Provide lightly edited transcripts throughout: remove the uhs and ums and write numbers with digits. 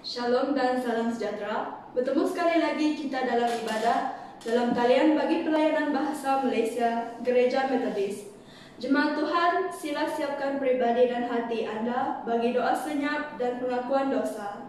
Shalom dan salam sejahtera. Bertemu sekali lagi kita dalam ibadah dalam talian bagi pelayanan bahasa Malaysia Gereja Metodis. Jemaat Tuhan, sila siapkan pribadi dan hati anda bagi doa senyap dan pengakuan dosa.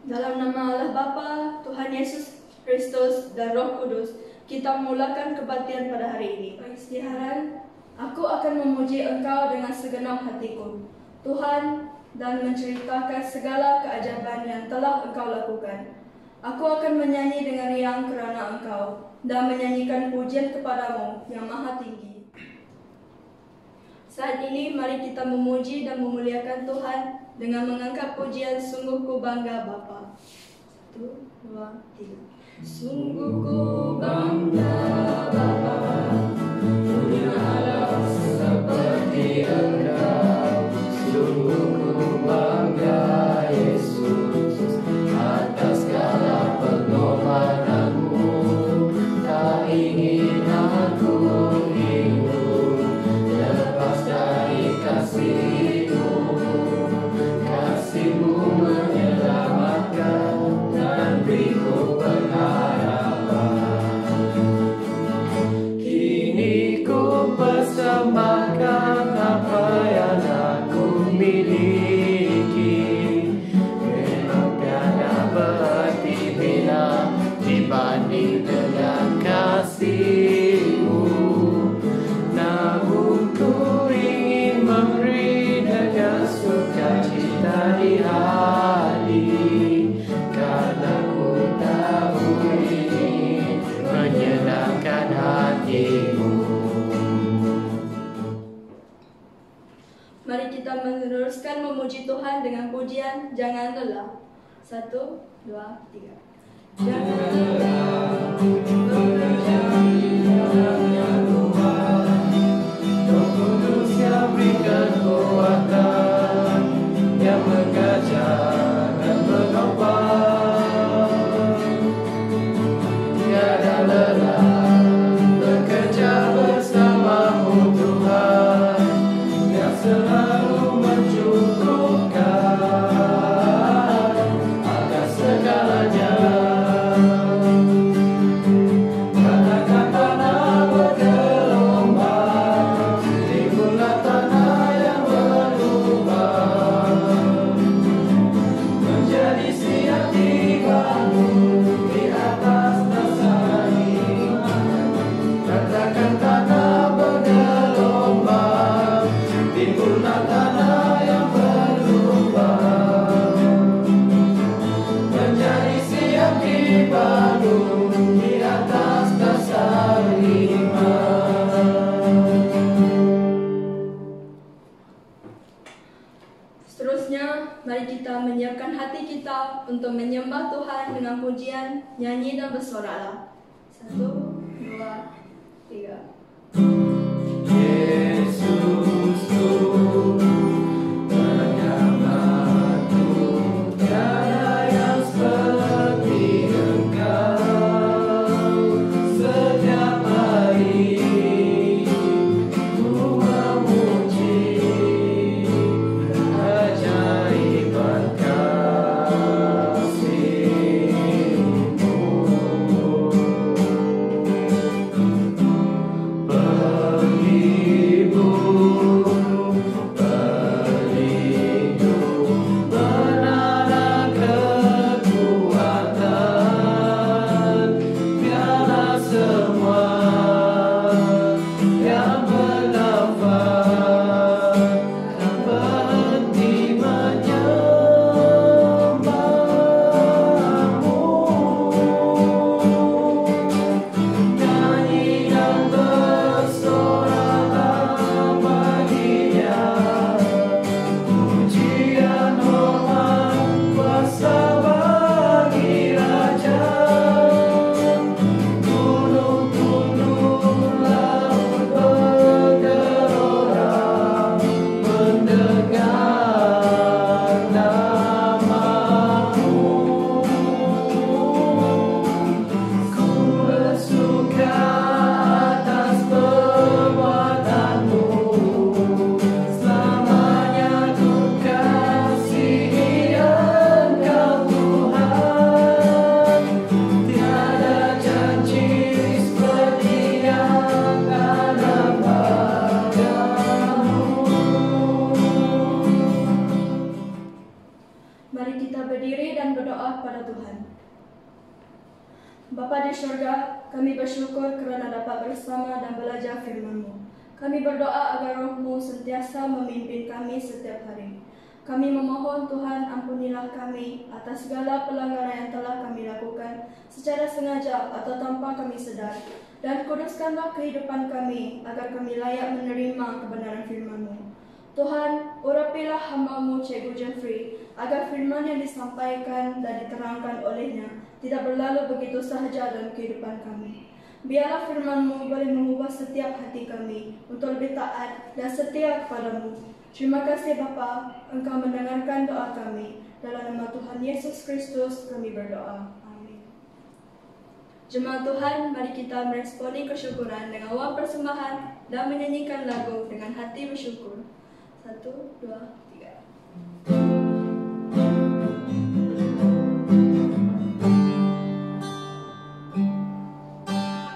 Dalam nama Allah Bapa, Tuhan Yesus Kristus dan Roh Kudus, kita memulakan kebaktian pada hari ini. Pengisytiharan, aku akan memuji Engkau dengan segenap hatiku, Tuhan, dan menceritakan segala keajaiban yang telah Engkau lakukan. Aku akan menyanyi dengan riang kerana Engkau dan menyanyikan pujian kepadamu yang maha tinggi. Saat ini mari kita memuji dan memuliakan Tuhan dengan mengangkat pujian Sungguh Ku Bangga Bapa. 1, 2, 3. Sungguh ku bangga Bapa, punya Allah seperti Engkau. Sungguh ku bangga Yesus atas segala pengorbananmu. Tak ingin aku hidup lepas dari kasih-Mu. Kasih-Mu menyelamatkan dan beriku pengharapan. Kini ku persembahkan apa yang aku miliki. Memang tiada berarti bila dibanding dengan kasih-Mu. Namun ku ingin memberi dengan sukacita di hati, karena ku tahu ini menyenangkan hati-Mu. Mari kita meneruskan memuji Tuhan dengan pujian Jangan Lelah. 1, 2, 3. Jangan lelah bekerja di dalamnya Tuhan, Roh Kudus yang berikan kekuatan, yang mengajar dan menopang. Tiada lelah bekerja bersama-Mu Tuhan, yang selalu mencukupkan agar segalanya. Katakan tanah bergelombang, timbullah tanah yang berlubang, menjadi siap dibangun di atas dasar iman. Katakan tanah bergelombang, timbullah tanah yang berlubang, menjadi siap dibangun di atas dasar iman. Seterusnya, mari kita menyiapkan hati kita untuk menyembah Tuhan dengan pujian, nyanyi dan bersorak. 1, 2, 3. Yesusku, penyelamatku, tiada yang seperti Engkau. Setiap hari ku memuji keajaiban kasih-Mu. di syurga, kami bersyukur kerana dapat bersama dan belajar firman-Mu. Kami berdoa agar Roh-Mu sentiasa memimpin kami setiap hari. Kami memohon Tuhan, ampunilah kami atas segala pelanggaran yang telah kami lakukan secara sengaja atau tanpa kami sedar, dan kuduskanlah kehidupan kami agar kami layak menerima kebenaran firman-Mu. Tuhan, urapilah hamba-Mu Cikgu Jeffrey agar firman yang disampaikan dan diterangkan olehnya tidak berlalu begitu sahaja dalam kehidupan kami. Biarlah firman-Mu boleh mengubah setiap hati kami untuk lebih taat dan setia kepada-Mu. Terima kasih Bapa, Engkau mendengarkan doa kami. Dalam nama Tuhan Yesus Kristus kami berdoa. Amin. Jemaat Tuhan, mari kita meresponi kesyukuran dengan wang persembahan dan menyanyikan lagu dengan hati bersyukur. 1, 2, 3.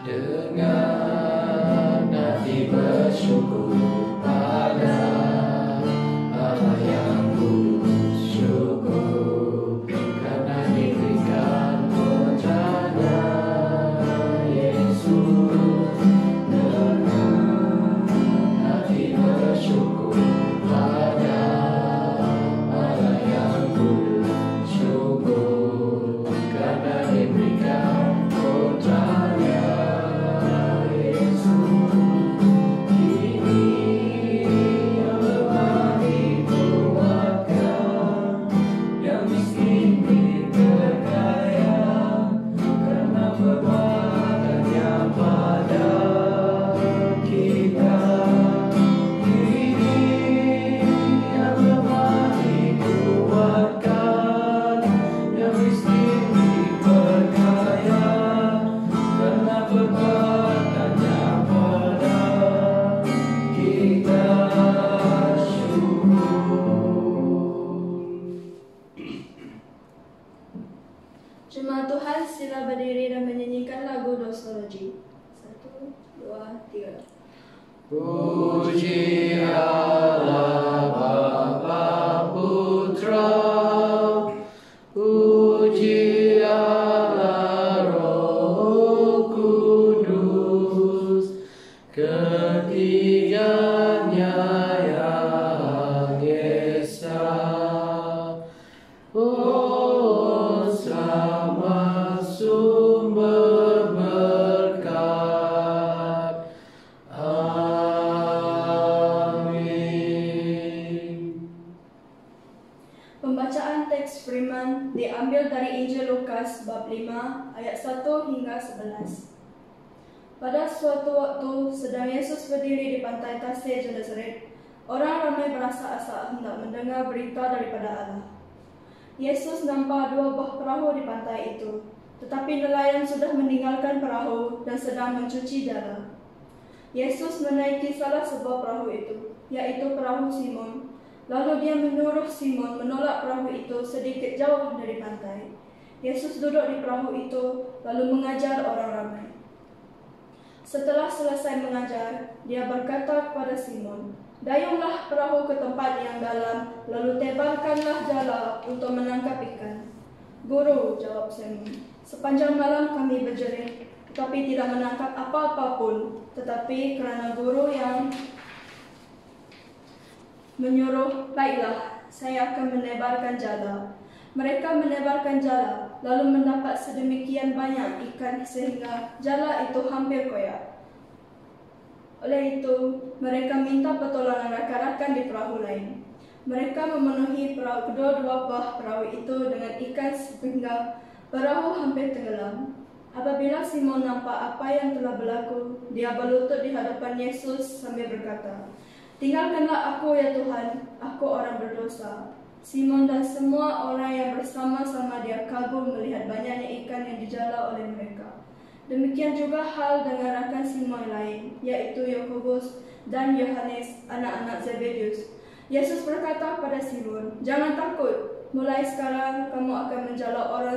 Dengan hati bersyukur pada Allah yang kudus, syukur karena diberikan putranya Yesus. Dengan hati bersyukur pada Allah yang kudus, syukur karena diberikan putranya. Jemaat Tuhan, sila berdiri dan menyanyikan lagu doxology. 1, 2, 3. Puji Allah Bapa Putra, puji Allah Roh Kudus, ketiganya yang esa. Oh, sama sumber berkat. Amin. Pembacaan teks firman diambil dari Injil Lukas bab 5 ayat 1 hingga 11. Pada suatu waktu sedang Yesus berdiri di pantai Taseh Genesaret, orang ramai berasa-asa hendak mendengar berita daripada Allah. Yesus nampak 2 buah perahu di pantai itu, tetapi nelayan sudah meninggalkan perahu dan sedang mencuci jala. Yesus menaiki salah sebuah perahu itu, yaitu perahu Simon. Lalu dia menyuruh Simon menolak perahu itu sedikit jauh dari pantai. Yesus duduk di perahu itu, lalu mengajar orang ramai. Setelah selesai mengajar, dia berkata kepada Simon, "Dayunglah perahu ke tempat yang dalam, lalu tebalkanlah jala untuk menangkap ikan." "Guru," jawab Simon, "sepanjang malam kami berjerit, tetapi tidak menangkap apa-apa pun. Tetapi kerana guru yang menyuruh, baiklah, saya akan menebarkan jala." Mereka menebarkan jala, lalu mendapat sedemikian banyak ikan sehingga jala itu hampir koyak. Oleh itu, mereka minta pertolongan rakan-rakan di perahu lain. Mereka memenuhi kedua-dua buah perahu itu dengan ikan sehingga perahu hampir tenggelam. Apabila Simon nampak apa yang telah berlaku, dia berlutut di hadapan Yesus sambil berkata, "Tinggalkanlah aku ya Tuhan, aku orang berdosa." Simon dan semua orang yang bersama-sama dia kagum melihat banyaknya ikan yang dijala oleh mereka. Demikian juga hal dengan rakan Simon lain, yaitu Yakobus dan Yohanes, anak-anak Zebedius. Yesus berkata kepada Simon, "Jangan takut, mulai sekarang kamu akan menjala orang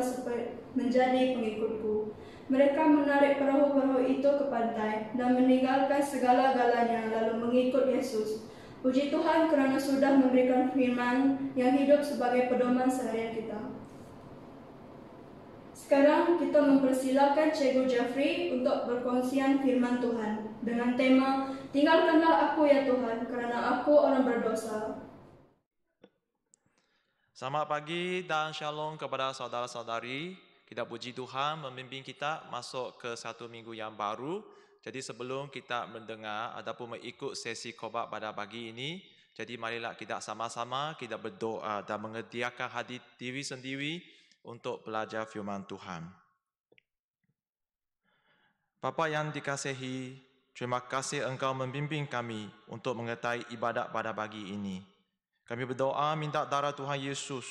menjadi pengikutku." Mereka menarik perahu-perahu itu ke pantai dan meninggalkan segala-galanya lalu mengikut Yesus. Puji Tuhan kerana sudah memberikan firman yang hidup sebagai pedoman seharian kita. Sekarang kita mempersilakan Cikgu Jafri untuk berkongsian firman Tuhan dengan tema Tinggalkanlah aku ya Tuhan, kerana aku orang berdosa. Selamat pagi dan shalom kepada saudara-saudari. Kita puji Tuhan membimbing kita masuk ke satu minggu yang baru. Jadi sebelum kita mendengar ataupun mengikut sesi khotbah pada pagi ini, jadi marilah kita sama-sama kita berdoa dan menyediakan hati diri sendiri untuk belajar firman Tuhan. Bapa yang dikasihi, terima kasih Engkau membimbing kami untuk mengetahui ibadat pada pagi ini. Kami berdoa minta darah Tuhan Yesus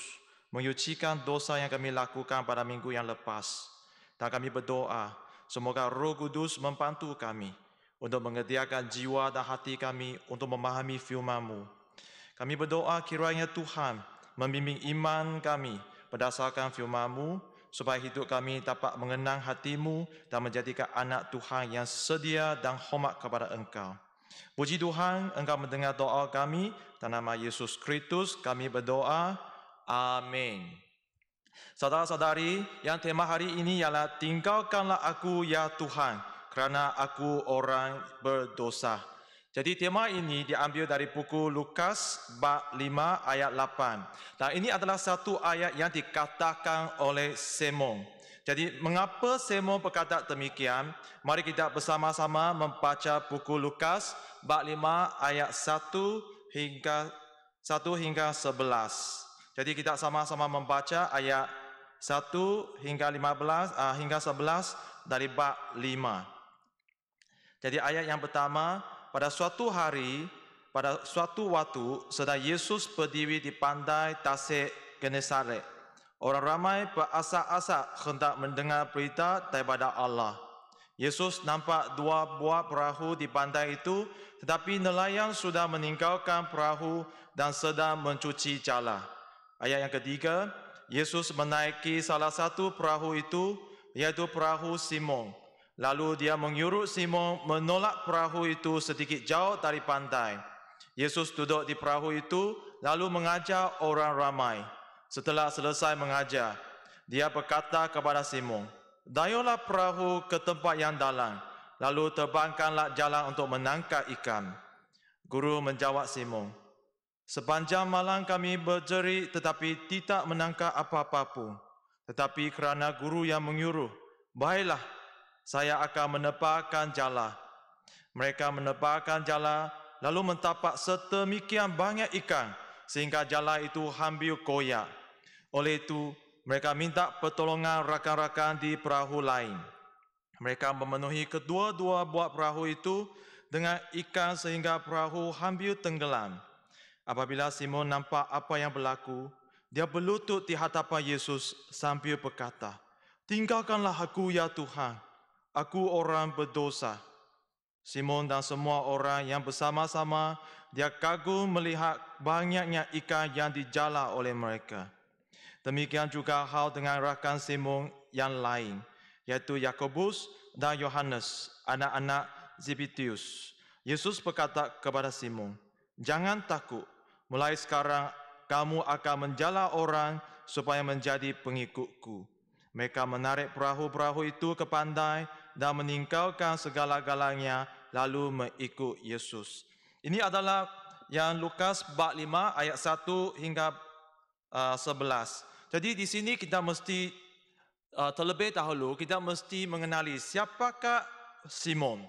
menyucikan dosa yang kami lakukan pada minggu yang lepas. Dan kami berdoa semoga Roh Kudus membantu kami untuk menyediakan jiwa dan hati kami untuk memahami firman-Mu. Kami berdoa kiranya Tuhan membimbing iman kami berdasarkan firman-Mu, supaya hidup kami dapat mengenang hati-Mu dan menjadikan anak Tuhan yang sedia dan hormat kepada Engkau. Puji Tuhan, Engkau mendengar doa kami, dalam nama Yesus Kristus kami berdoa. Amin. Saudara-saudari, yang tema hari ini ialah Tinggalkanlah aku ya Tuhan, kerana aku orang berdosa. Jadi tema ini diambil dari buku Lukas bab 5 ayat 8. Dan ini adalah satu ayat yang dikatakan oleh Simon. Jadi mengapa Simon berkata demikian? Mari kita bersama-sama membaca buku Lukas bab 5 ayat 1 hingga 11. Jadi kita sama-sama membaca ayat 1 hingga 11 dari bab 5. Jadi ayat yang pertama, pada suatu hari, pada suatu waktu, sedang Yesus berdiri di pantai Tasik Genesaret. Orang ramai berasak-asak hendak mendengar berita daripada Allah. Yesus nampak dua buah perahu di pantai itu, tetapi nelayan sudah meninggalkan perahu dan sedang mencuci jala. Ayat yang ketiga, Yesus menaiki salah satu perahu itu, iaitu perahu Simon. Lalu dia menyuruh Simon menolak perahu itu sedikit jauh dari pantai. Yesus duduk di perahu itu lalu mengajar orang ramai. Setelah selesai mengajar, dia berkata kepada Simon, "Dayuhlah perahu ke tempat yang dalam, lalu terbangkanlah jalan untuk menangkap ikan." Guru menjawab Simon, "Sepanjang malam kami berjerit tetapi tidak menangkap apa-apa pun. Tetapi kerana guru yang menyuruh, baiklah, saya akan menebarkan jala." Mereka menebarkan jala, lalu mentapak sedemikian banyak ikan, sehingga jala itu hampir koyak. Oleh itu, mereka minta pertolongan rakan-rakan di perahu lain. Mereka memenuhi kedua-dua buah perahu itu dengan ikan sehingga perahu hampir tenggelam. Apabila Simon nampak apa yang berlaku, dia berlutut di hadapan Yesus sambil berkata, "Tinggalkanlah aku ya Tuhan, aku orang berdosa." Simon dan semua orang yang bersama-sama dia kagum melihat banyaknya ikan yang dijala oleh mereka. Demikian juga hal dengan rakan Simon yang lain, yaitu Yakobus dan Yohanes, anak-anak Zebedeus. Yesus berkata kepada Simon, "Jangan takut, mulai sekarang kamu akan menjala orang supaya menjadi pengikutku." Mereka menarik perahu-perahu itu ke pantai dan meninggalkan segala-galanya lalu mengikut Yesus. Ini adalah yang Lukas bab 5 ayat 1 hingga 11. Jadi di sini kita mesti terlebih dahulu kita mesti mengenali siapakah Simon.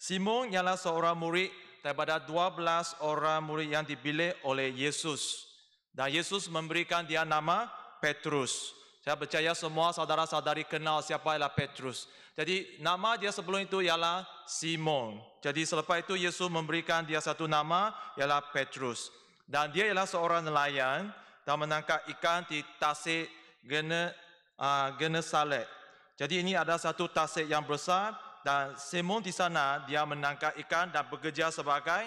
Simon ialah seorang murid daripada 12 orang murid yang dipilih oleh Yesus. Dan Yesus memberikan dia nama Petrus. Saya percaya semua saudara-saudari kenal siapa ialah Petrus. Jadi nama dia sebelum itu ialah Simon. Jadi selepas itu Yesus memberikan dia satu nama ialah Petrus. Dan dia ialah seorang nelayan dan menangkap ikan di Tasik Genesaret. Jadi ini ada satu tasik yang besar dan Simon di sana dia menangkap ikan dan bekerja sebagai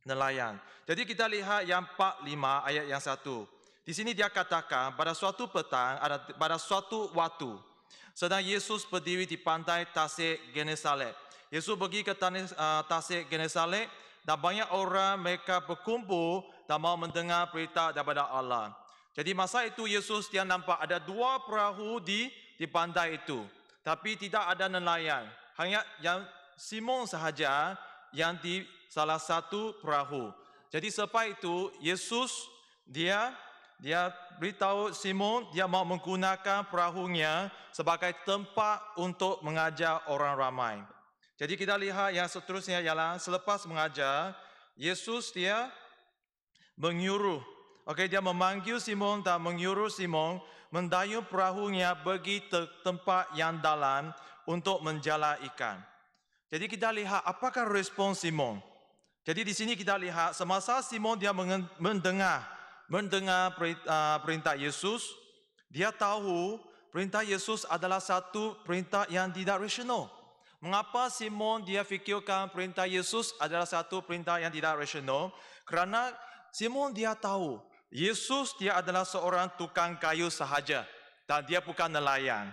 nelayan. Jadi kita lihat yang 45 ayat yang 1. Di sini dia katakan pada suatu petang, pada suatu waktu, sedang Yesus berdiri di pantai Tasik Genesaret. Yesus pergi ke Tasik Genesaret dan banyak orang mereka berkumpul dan mau mendengar berita daripada Allah. Jadi masa itu Yesus dia nampak ada dua perahu di di pantai itu. Tapi tidak ada nelayan. Hanya yang Simon sahaja yang di salah satu perahu. Jadi selepas itu Yesus dia beritahu Simon dia mau menggunakan perahunya sebagai tempat untuk mengajar orang ramai. Jadi kita lihat yang seterusnya ialah selepas mengajar, Yesus dia menyuruh, dia memanggil Simon dan menyuruh Simon mendayung perahunya pergi ke tempat yang dalam untuk menjala ikan. Jadi kita lihat apakah respon Simon. Jadi di sini kita lihat semasa Simon dia mendengar perintah Yesus, dia tahu perintah Yesus adalah satu perintah yang tidak rasional. Mengapa Simon dia fikirkan perintah Yesus adalah satu perintah yang tidak rasional? Kerana Simon dia tahu Yesus dia adalah seorang tukang kayu sahaja dan dia bukan nelayan.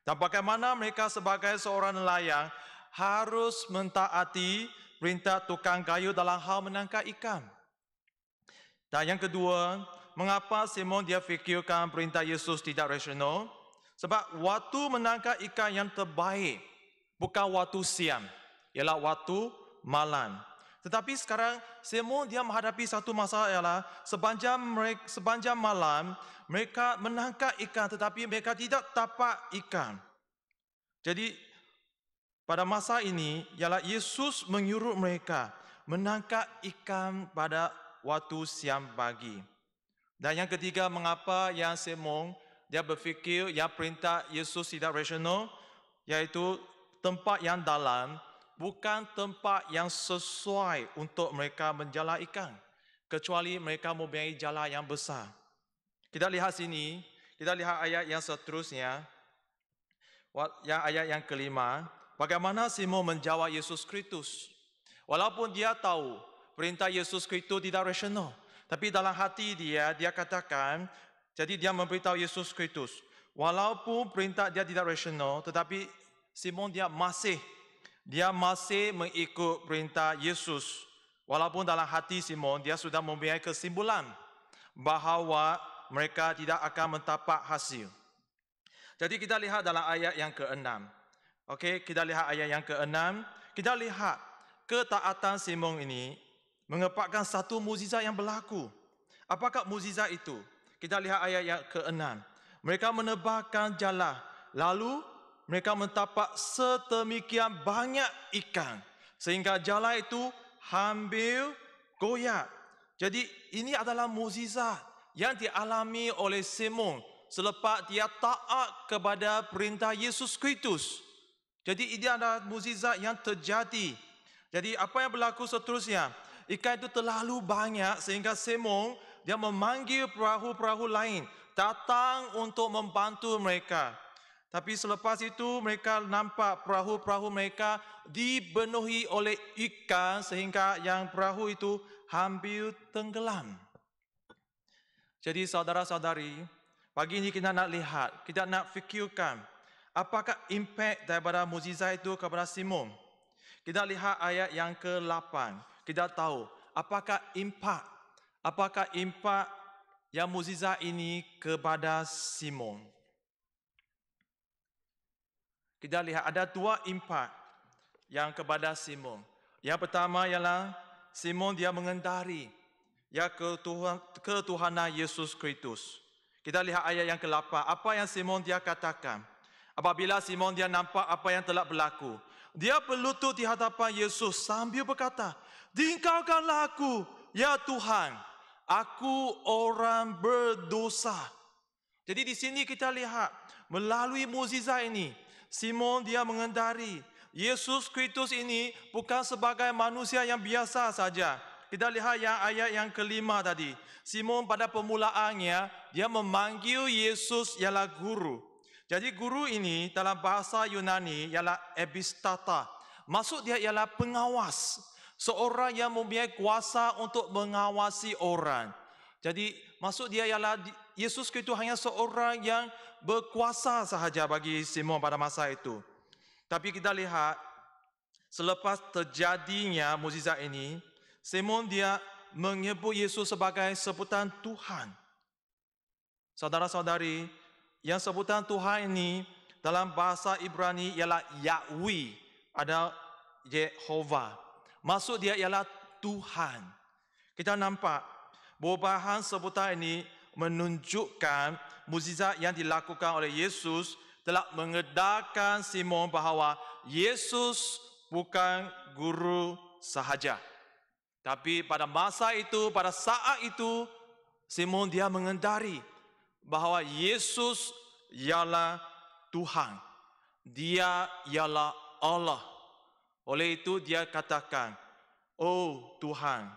Dan bagaimana mereka sebagai seorang nelayan harus mentaati perintah tukang kayu dalam hal menangkap ikan. Dan yang kedua, mengapa Simon dia fikirkan perintah Yesus tidak rasional? Sebab waktu menangkap ikan yang terbaik bukan waktu siang, ialah waktu malam. Tetapi sekarang Simon dia menghadapi satu masalah ialah sepanjang malam mereka menangkap ikan tetapi mereka tidak dapat ikan. Jadi pada masa ini ialah Yesus menyuruh mereka menangkap ikan pada waktu siang pagi. Dan yang ketiga, mengapa yang Simon dia berfikir yang perintah Yesus tidak rasional, iaitu tempat yang dalam bukan tempat yang sesuai untuk mereka menjala ikan, kecuali mereka mempunyai jala yang besar. Kita lihat sini, kita lihat ayat yang seterusnya, ayat yang kelima. Bagaimana Simon menjawab Yesus Kristus? Walaupun dia tahu perintah Yesus Kristus tidak rasional, tapi dalam hati dia katakan, jadi dia memberitahu Yesus Kristus, walaupun perintah dia tidak rasional, tetapi Simon dia masih mengikut perintah Yesus. Walaupun dalam hati Simon dia sudah mempunyai kesimpulan bahawa mereka tidak akan mendapat hasil. Jadi kita lihat dalam ayat yang ke-6. Kita lihat ayat yang ke-6. Kita lihat ketaatan Simon ini menyebabkan satu mukjizat yang berlaku. Apakah mukjizat itu? Kita lihat ayat yang ke-6. Mereka menebakkan jala, lalu mereka mendapat sedemikian banyak ikan sehingga jala itu hampir goyak. Jadi ini adalah mukjizat yang dialami oleh Simon selepas dia taat kepada perintah Yesus Kristus. Jadi ini adalah mukjizat yang terjadi. Jadi apa yang berlaku seterusnya? Ikan itu terlalu banyak sehingga Simon dia memanggil perahu-perahu lain datang untuk membantu mereka. Tapi selepas itu mereka nampak perahu-perahu mereka dipenuhi oleh ikan sehingga yang perahu itu hampir tenggelam. Jadi saudara-saudari, pagi ini kita nak lihat, kita nak fikirkan apakah impak daripada mukjizat itu kepada Simon. Kita lihat ayat yang ke-8. Kita tahu apakah impak yang mukjizat ini kepada Simon. Kita lihat ada dua impak yang kepada Simon. Yang pertama ialah Simon dia mengendari ketuhanan Yesus Kristus. Kita lihat ayat yang ke-8. Apa yang Simon dia katakan? Apabila Simon dia nampak apa yang telah berlaku, dia berlutut di hadapan Yesus sambil berkata, "Tinggalkanlah aku, ya Tuhan. Aku orang berdosa." Jadi di sini kita lihat melalui mukjizat ini, Simon dia mengendari Yesus Kristus ini bukan sebagai manusia yang biasa saja. Kita lihat yang ayat yang ke-5 tadi. Simon pada permulaannya dia memanggil Yesus ialah guru. Jadi guru ini dalam bahasa Yunani ialah epistata. Maksud dia ialah pengawas. Seorang yang mempunyai kuasa untuk mengawasi orang. Jadi maksud dia ialah Yesus Kristus hanya seorang yang berkuasa sahaja bagi Simon pada masa itu. Tapi kita lihat selepas terjadinya mukjizat ini, Simon dia menyebut Yesus sebagai sebutan Tuhan. Saudara-saudari, yang sebutan Tuhan ini dalam bahasa Ibrani ialah Yahweh, ada Jehovah. Maksud dia ialah Tuhan. Kita nampak perubahan sebutan ini menunjukkan mukjizat yang dilakukan oleh Yesus telah mengedarkan Simon bahawa Yesus bukan guru sahaja. Tapi pada masa itu, pada saat itu, Simon dia mengendari bahawa Yesus ialah Tuhan. Dia ialah Allah. Oleh itu dia katakan, "Oh Tuhan,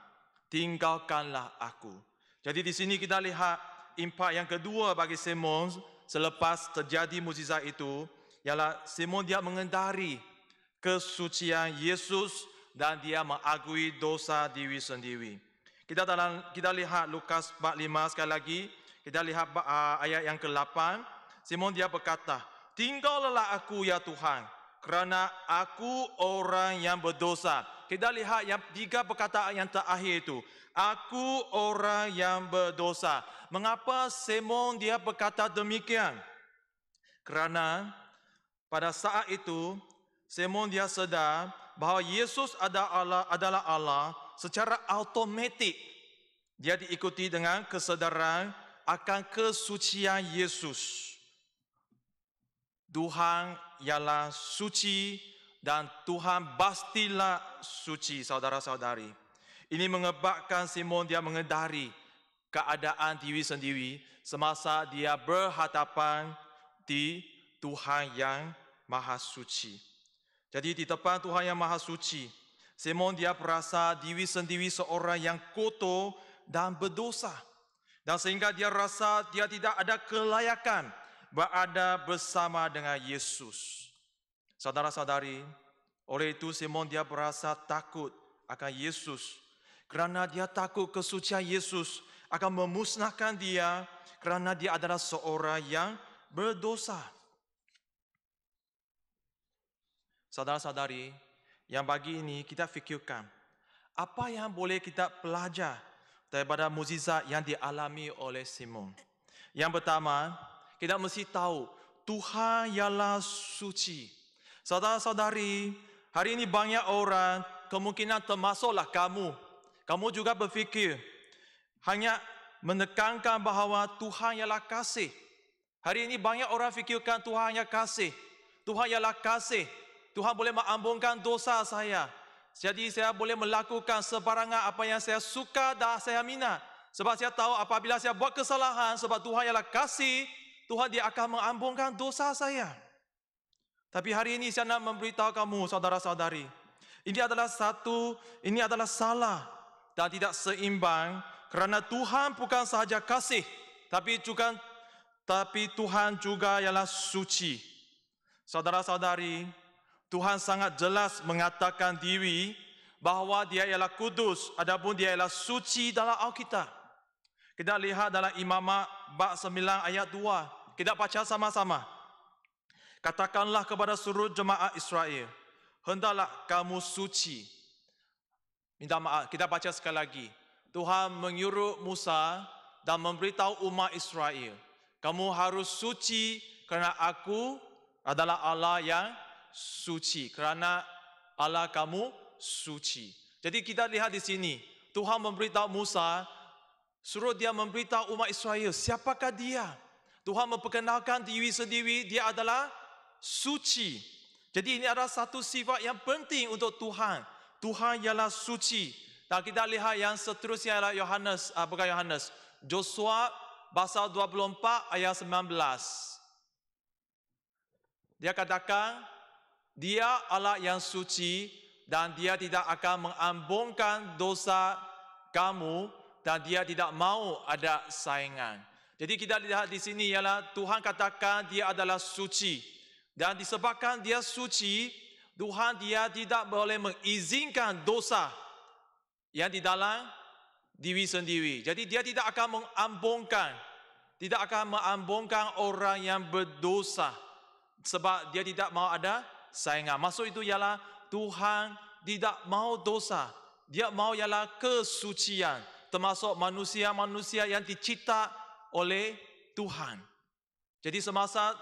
tinggalkanlah aku." Jadi di sini kita lihat impak yang kedua bagi Simon selepas terjadi mukjizat itu, ialah Simon dia mengendari kesucian Yesus dan dia mengakui dosa diri sendiri. Kita lihat Lukas 45 sekali lagi. Kita lihat ayat yang ke-8. Simon dia berkata, "Tinggallah aku ya Tuhan, kerana aku orang yang berdosa." Kita lihat yang 3 perkataan yang terakhir itu. Aku orang yang berdosa. Mengapa Simon dia berkata demikian? Kerana pada saat itu Simon dia sedar bahawa Yesus adalah Allah secara automatik. Dia diikuti dengan kesedaran akan kesucian Yesus. Tuhan ialah suci dan Tuhan pastilah suci, saudara-saudari. Ini menyebabkan Simon dia mengendari keadaan diri sendiri semasa dia berhadapan di Tuhan yang Maha Suci. Jadi di depan Tuhan yang Maha Suci, Simon dia merasa diri sendiri seorang yang kotor dan berdosa. Dan sehingga dia rasa dia tidak ada kelayakan berada bersama dengan Yesus. Saudara-saudari, oleh itu Simon dia berasa takut akan Yesus. Kerana dia takut kesucian Yesus akan memusnahkan dia kerana dia adalah seorang yang berdosa. Saudara-saudari, yang bagi ini kita fikirkan, apa yang boleh kita belajar daripada mukjizat yang dialami oleh Simon? Yang pertama, kita mesti tahu Tuhan ialah suci. Saudara-saudari, hari ini banyak orang, kemungkinan termasuklah kamu. Kamu juga berfikir, hanya menekankan bahawa Tuhan ialah kasih. Hari ini banyak orang fikirkan Tuhan hanya kasih. Tuhan ialah kasih. Tuhan boleh mengampunkan dosa saya. Jadi saya boleh melakukan sebarangan apa yang saya suka dan saya minat. Sebab saya tahu apabila saya buat kesalahan, sebab Tuhan ialah kasih, Tuhan dia akan mengampunkan dosa saya. Tapi hari ini saya nak memberitahu kamu, saudara-saudari, ini adalah salah dan tidak seimbang, kerana Tuhan bukan sahaja kasih, tapi Tuhan juga ialah suci. Saudara-saudari, Tuhan sangat jelas mengatakan diri bahawa dia ialah kudus, adapun dia ialah suci dalam Alkitab. Kita lihat dalam Imamat bab 9 ayat 2. Kita baca sama-sama. Katakanlah kepada seluruh jemaat Israel, hendaklah kamu suci. Minta maaf, kita baca sekali lagi. Tuhan menyuruh Musa dan memberitahu umat Israel, kamu harus suci kerana aku adalah Allah yang suci, kerana Allah kamu suci. Jadi kita lihat di sini, Tuhan memberitahu Musa, suruh dia memberitahu umat Israel, siapakah dia? Tuhan memperkenalkan diri sendiri, dia adalah suci. Jadi ini adalah satu sifat yang penting untuk Tuhan. Tuhan ialah suci. Dan kita lihat yang seterusnya adalah Joshua pasal 24 ayat 19. Dia katakan, dia Allah yang suci dan dia tidak akan mengampunkan dosa kamu dan dia tidak mahu ada saingan. Jadi kita lihat di sini ialah Tuhan katakan dia adalah suci. Dan disebabkan dia suci, Tuhan dia tidak boleh mengizinkan dosa yang di dalam diri sendiri. Jadi dia tidak akan mengampunkan orang yang berdosa. Sebab dia tidak mahu ada saingan. Maksud itu ialah Tuhan tidak mahu dosa. Dia mahu ialah kesucian. Termasuk manusia-manusia yang dicipta oleh Tuhan. Jadi semasa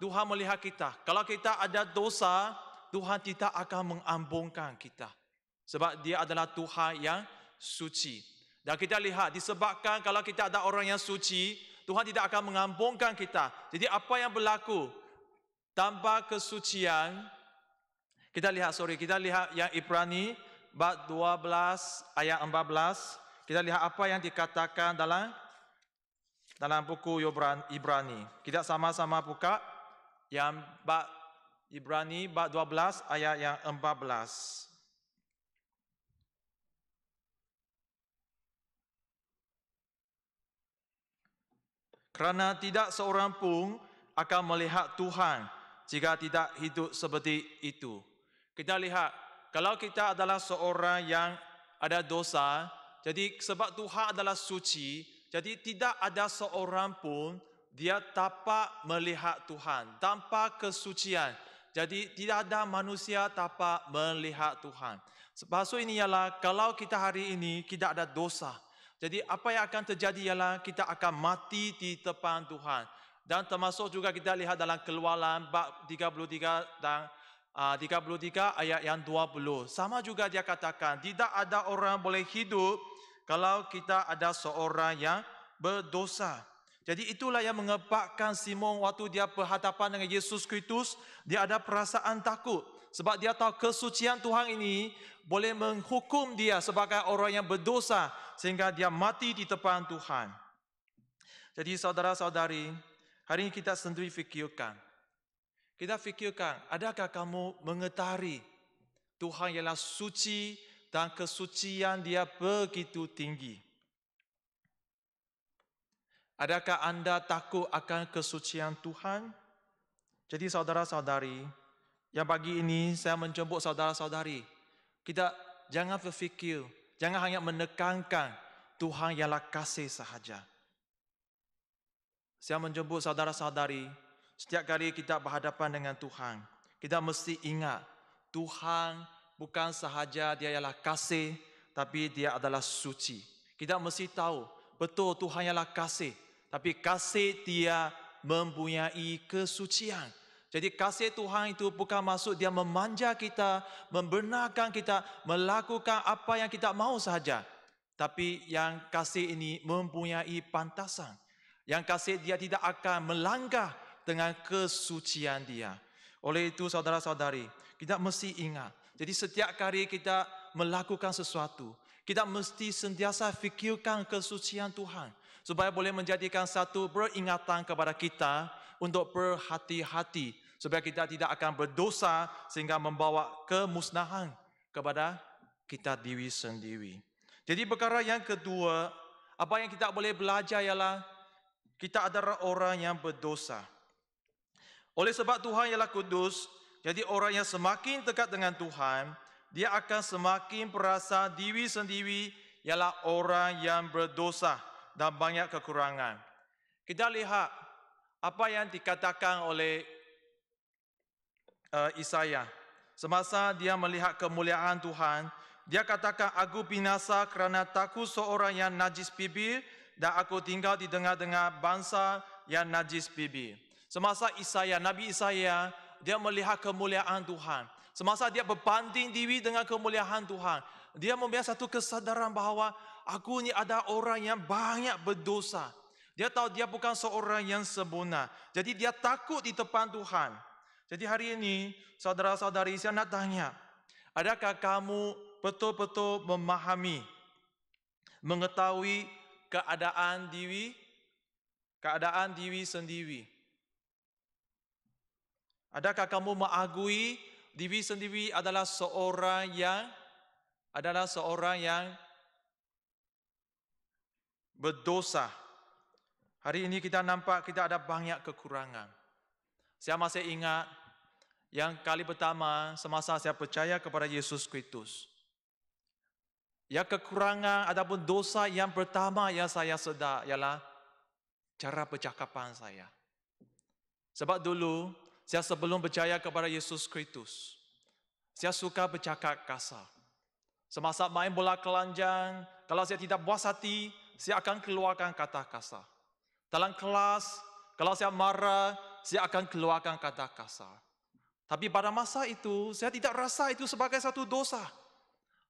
Tuhan melihat kita. Kalau kita ada dosa, Tuhan tidak akan mengampungkan kita. Sebab dia adalah Tuhan yang suci. Dan kita lihat disebabkan kalau kita ada orang yang suci, Tuhan tidak akan mengampungkan kita. Jadi apa yang berlaku tanpa kesucian, kita lihat yang Ibrani bab 12 ayat 14. Kita lihat apa yang dikatakan dalam buku Ibrani. Kita sama-sama buka yang bab Ibrani bab 12 ayat yang 14. Kerana tidak seorang pun akan melihat Tuhan jika tidak hidup seperti itu. Kita lihat, kalau kita adalah seorang yang ada dosa, jadi sebab Tuhan adalah suci, jadi tidak ada seorang pun dia dapat melihat Tuhan tanpa kesucian. Jadi tidak ada manusia dapat melihat Tuhan. Maksud ini ialah kalau kita hari ini tidak ada dosa, jadi apa yang akan terjadi ialah kita akan mati di depan Tuhan. Dan termasuk juga kita lihat dalam Keluaran bab 33 dan 33 ayat yang 20. Sama juga dia katakan, tidak ada orang boleh hidup kalau kita ada seorang yang berdosa. Jadi itulah yang menyebabkan Simon waktu dia berhadapan dengan Yesus Kristus, dia ada perasaan takut. Sebab dia tahu kesucian Tuhan ini boleh menghukum dia sebagai orang yang berdosa sehingga dia mati di depan Tuhan. Jadi saudara-saudari, hari ini kita sendiri fikirkan. Kita fikirkan, adakah kamu mengetahui Tuhan ialah suci dan kesucian dia begitu tinggi? Adakah anda takut akan kesucian Tuhan? Jadi saudara-saudari, yang pagi ini saya menjemput saudara-saudari, kita jangan berfikir, jangan hanya menekankan Tuhan ialah kasih sahaja. Saya menjemput saudara-saudari, setiap kali kita berhadapan dengan Tuhan, kita mesti ingat, Tuhan bukan sahaja dia ialah kasih, tapi dia adalah suci. Kita mesti tahu, betul Tuhan ialah kasih, tapi kasih dia mempunyai kesucian. Jadi kasih Tuhan itu bukan maksud dia memanja kita, membenarkan kita, melakukan apa yang kita mahu sahaja. Tapi yang kasih ini mempunyai pantasan. Yang kasih dia tidak akan melanggar dengan kesucian dia. Oleh itu saudara-saudari, kita mesti ingat. Jadi setiap kali kita melakukan sesuatu, kita mesti sentiasa fikirkan kesucian Tuhan. Supaya boleh menjadikan satu peringatan kepada kita untuk berhati-hati. Supaya kita tidak akan berdosa sehingga membawa kemusnahan kepada kita diri sendiri. Jadi perkara yang kedua, apa yang kita boleh belajar ialah kita adalah orang yang berdosa. Oleh sebab Tuhan ialah kudus, jadi orang yang semakin dekat dengan Tuhan, dia akan semakin perasa diri sendiri ialah orang yang berdosa dan banyak kekurangan. Kita lihat apa yang dikatakan oleh Isaiah. Semasa dia melihat kemuliaan Tuhan, dia katakan, aku binasa kerana takut seorang yang najis bibir dan aku tinggal di tengah-tengah bangsa yang najis bibir. Semasa Nabi Isaiah, dia melihat kemuliaan Tuhan. Semasa dia berbanding diri dengan kemuliaan Tuhan, dia mempunyai satu kesadaran bahawa aku ni ada orang yang banyak berdosa. Dia tahu dia bukan seorang yang sempurna. Jadi dia takut di depan Tuhan. Jadi hari ini, saudara-saudari, saya nak tanya, adakah kamu betul-betul memahami, mengetahui keadaan diri sendiri? Adakah kamu mengakui diri sendiri adalah seorang yang berdosa? Hari ini kita nampak kita ada banyak kekurangan. Saya masih ingat yang kali pertama semasa saya percaya kepada Yesus Kristus. Ya, kekurangan ataupun dosa yang pertama yang saya sedar ialah cara percakapan saya. Sebab dulu saya sebelum percaya kepada Yesus Kristus, saya suka bercakap kasar. Semasa main bola kelanjang, kalau saya tidak puas hati, saya akan keluarkan kata kasar. Dalam kelas, kalau saya marah, saya akan keluarkan kata kasar. Tapi pada masa itu, saya tidak rasa itu sebagai satu dosa.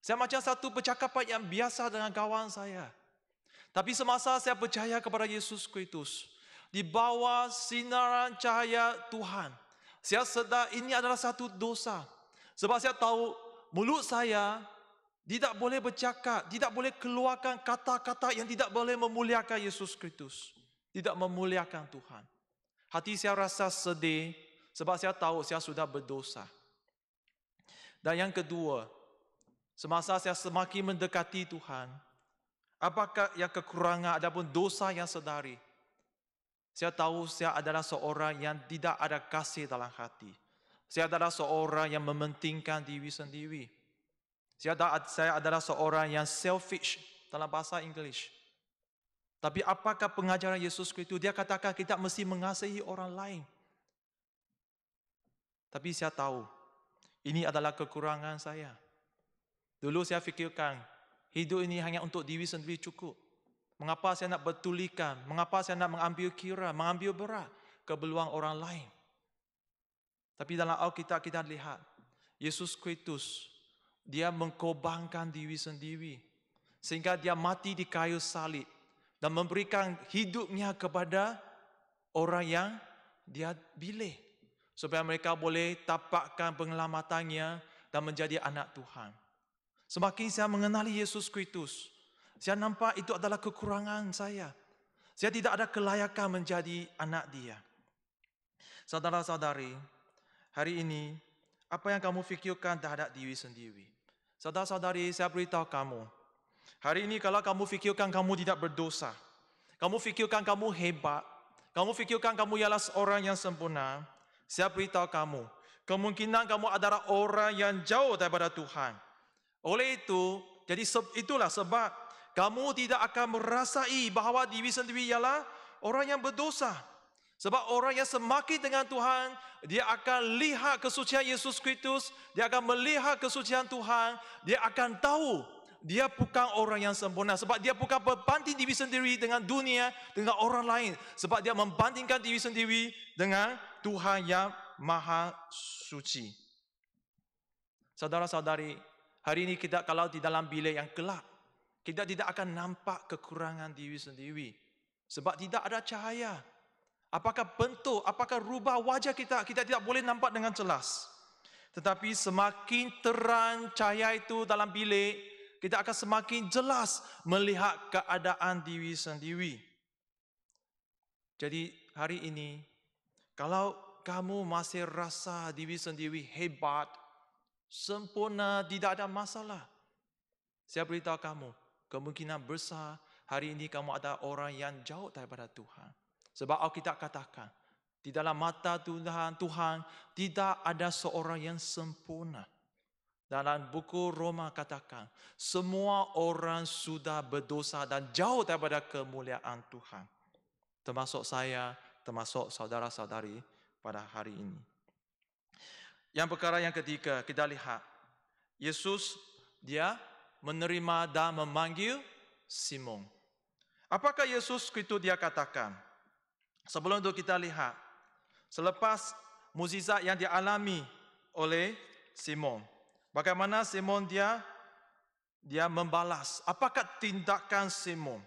Saya macam satu percakapan yang biasa dengan kawan saya. Tapi semasa saya percaya kepada Yesus Kristus, di bawah sinaran cahaya Tuhan, saya sedar ini adalah satu dosa. Sebab saya tahu mulut saya tidak boleh bercakap, tidak boleh keluarkan kata-kata yang tidak boleh memuliakan Yesus Kristus, tidak memuliakan Tuhan. Hati saya rasa sedih sebab saya tahu saya sudah berdosa. Dan yang kedua, semasa saya semakin mendekati Tuhan, apakah yang kekurangan ataupun dosa yang sedari? Saya tahu saya adalah seorang yang tidak ada kasih dalam hati. Saya adalah seorang yang mementingkan diri sendiri. Saya adalah seorang yang selfish dalam bahasa Inggeris. Tapi apakah pengajaran Yesus Kristus? Dia katakan kita mesti mengasihi orang lain. Tapi saya tahu, ini adalah kekurangan saya. Dulu saya fikirkan, hidup ini hanya untuk diri sendiri cukup. Mengapa saya nak bertulikan? Mengapa saya nak mengambil kira, mengambil berat keperluan orang lain? Tapi dalam Alkitab kita lihat, Yesus Kristus, dia mengkorbankan diri sendiri. Sehingga dia mati di kayu salib. Dan memberikan hidupnya kepada orang yang dia pilih. Supaya mereka boleh tapakkan pengelamatannya dan menjadi anak Tuhan. Semakin saya mengenali Yesus Kristus, saya nampak itu adalah kekurangan saya. Saya tidak ada kelayakan menjadi anak dia. Saudara-saudari, hari ini, apa yang kamu fikirkan terhadap diri sendiri? Saudara-saudari, saya beritahu kamu, hari ini kalau kamu fikirkan kamu tidak berdosa, kamu fikirkan kamu hebat, kamu fikirkan kamu ialah seorang yang sempurna, saya beritahu kamu, kemungkinan kamu adalah orang yang jauh daripada Tuhan. Oleh itu, jadi itulah sebab kamu tidak akan merasai bahawa diri sendiri ialah orang yang berdosa. Sebab orang yang semakin dengan Tuhan, dia akan lihat kesucian Yesus Kristus, dia akan melihat kesucian Tuhan, dia akan tahu dia bukan orang yang sempurna. Sebab dia bukan berbanding diri sendiri dengan dunia, dengan orang lain. Sebab dia membandingkan diri sendiri dengan Tuhan yang Maha Suci. Saudara-saudari, hari ini kita kalau di dalam bilik yang gelap, kita tidak akan nampak kekurangan diri sendiri. Sebab tidak ada cahaya. Apakah bentuk, apakah rubah wajah kita, kita tidak boleh nampak dengan jelas. Tetapi semakin terang cahaya itu dalam bilik, kita akan semakin jelas melihat keadaan diri sendiri. Jadi hari ini, kalau kamu masih rasa diri sendiri hebat, sempurna, tidak ada masalah, saya beritahu kamu, kemungkinan besar hari ini kamu ada orang yang jauh daripada Tuhan. Sebab Alkitab katakan, di dalam mata Tuhan tidak ada seorang yang sempurna. Dalam buku Roma katakan, semua orang sudah berdosa dan jauh daripada kemuliaan Tuhan. Termasuk saya, termasuk saudara-saudari pada hari ini. Yang perkara yang ketiga, kita lihat, Yesus dia menerima dan memanggil Simon. Apakah Yesus Kristus dia katakan? Sebelum itu kita lihat, selepas mukjizat yang dialami oleh Simon, bagaimana Simon dia membalas? Apakah tindakan Simon?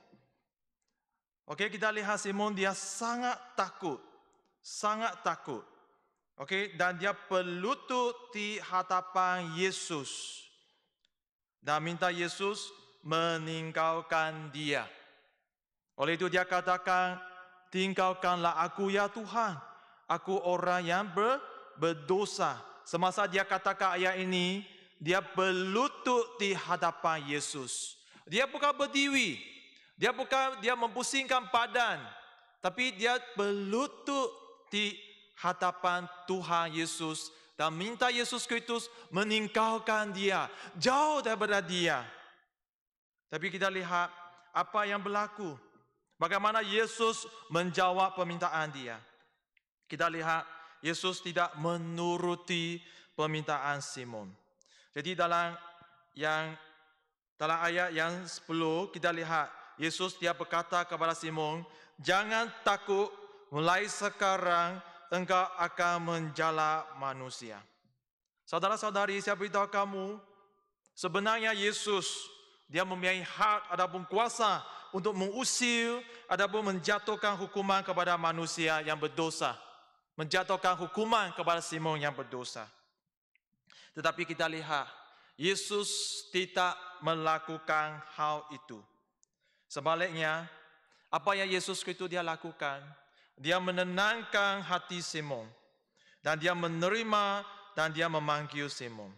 Okey, kita lihat Simon dia sangat takut. Okey, dan dia berlutut di hadapan Yesus dan minta Yesus meninggalkan dia. Oleh itu dia katakan, tinggalkanlah aku ya Tuhan, aku orang yang berdosa. Semasa dia katakan ayat ini, dia berlutut di hadapan Yesus. Dia bukan berdiri, dia mempusingkan badan, tapi dia berlutut di hadapan Tuhan Yesus dan minta Yesus Kristus meninggalkan dia, jauh daripada dia. Tapi kita lihat apa yang berlaku. Bagaimana Yesus menjawab permintaan dia. Kita lihat Yesus tidak menuruti permintaan Simon. Jadi dalam ayat yang 10 kita lihat Yesus dia berkata kepada Simon, jangan takut, mulai sekarang engkau akan menjala manusia. Saudara-saudari, saya beritahu kamu, sebenarnya Yesus, dia mempunyai hak ataupun kuasa untuk mengusir ataupun menjatuhkan hukuman kepada manusia yang berdosa. Menjatuhkan hukuman kepada Simon yang berdosa. Tetapi kita lihat, Yesus tidak melakukan hal itu. Sebaliknya, apa yang Yesus Kristus dia lakukan? Dia menenangkan hati Simon. Dan dia menerima dan dia memanggil Simon.